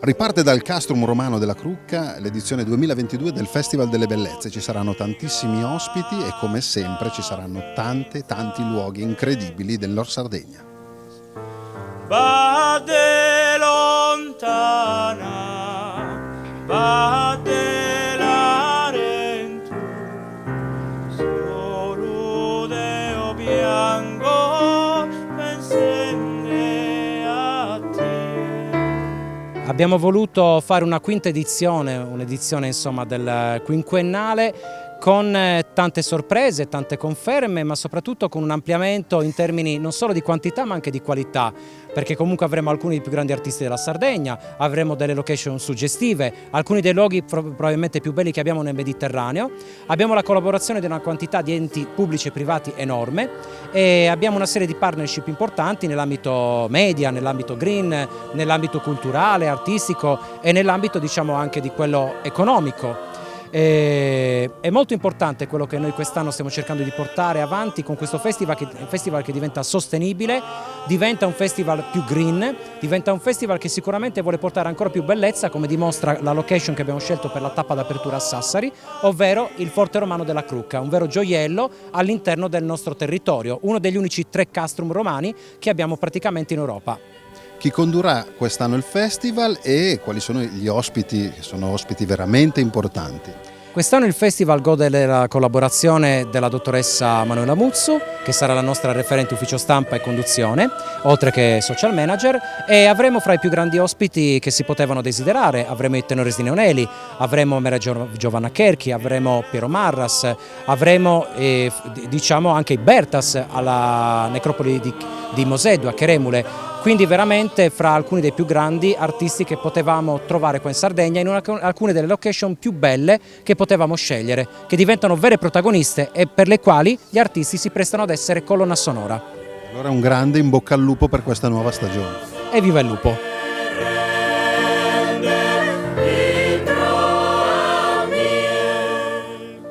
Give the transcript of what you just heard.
Riparte dal Castrum Romano della Crucca l'edizione 2022 del Festival delle Bellezze. Ci saranno tantissimi ospiti e come sempre ci saranno tanti luoghi incredibili del Nord Sardegna. Vade lontana, vade l'arentu, solo Deo bianco pensende a te. Abbiamo voluto fare una quinta edizione, un'edizione insomma del quinquennale, con tante sorprese, tante conferme, ma soprattutto con un ampliamento in termini non solo di quantità ma anche di qualità, perché comunque avremo alcuni dei più grandi artisti della Sardegna, avremo delle location suggestive, alcuni dei luoghi probabilmente più belli che abbiamo nel Mediterraneo, abbiamo la collaborazione di una quantità di enti pubblici e privati enorme e abbiamo una serie di partnership importanti nell'ambito media, nell'ambito green, nell'ambito culturale, artistico e nell'ambito diciamo anche di quello economico. È molto importante quello che noi quest'anno stiamo cercando di portare avanti con questo festival che diventa sostenibile, diventa un festival più green, diventa un festival che sicuramente vuole portare ancora più bellezza, come dimostra la location che abbiamo scelto per la tappa d'apertura a Sassari, ovvero il Forte Romano della Crucca, un vero gioiello all'interno del nostro territorio, uno degli unici 3 castrum romani che abbiamo praticamente in Europa. Chi condurrà quest'anno il festival e quali sono gli ospiti, che sono ospiti veramente importanti? Quest'anno il festival gode della collaborazione della dottoressa Manuela Muzzu, che sarà la nostra referente ufficio stampa e conduzione, oltre che social manager, e avremo fra i più grandi ospiti che si potevano desiderare, avremo i Tenores di Neoneli, avremo Mera Giovanna Cherchi, avremo Piero Marras, avremo diciamo anche i Bertas alla necropoli di Moseddu, a Cheremule. Quindi veramente fra alcuni dei più grandi artisti che potevamo trovare qua in Sardegna in alcune delle location più belle che potevamo scegliere, che diventano vere protagoniste e per le quali gli artisti si prestano ad essere colonna sonora. Allora un grande in bocca al lupo per questa nuova stagione. E viva il lupo!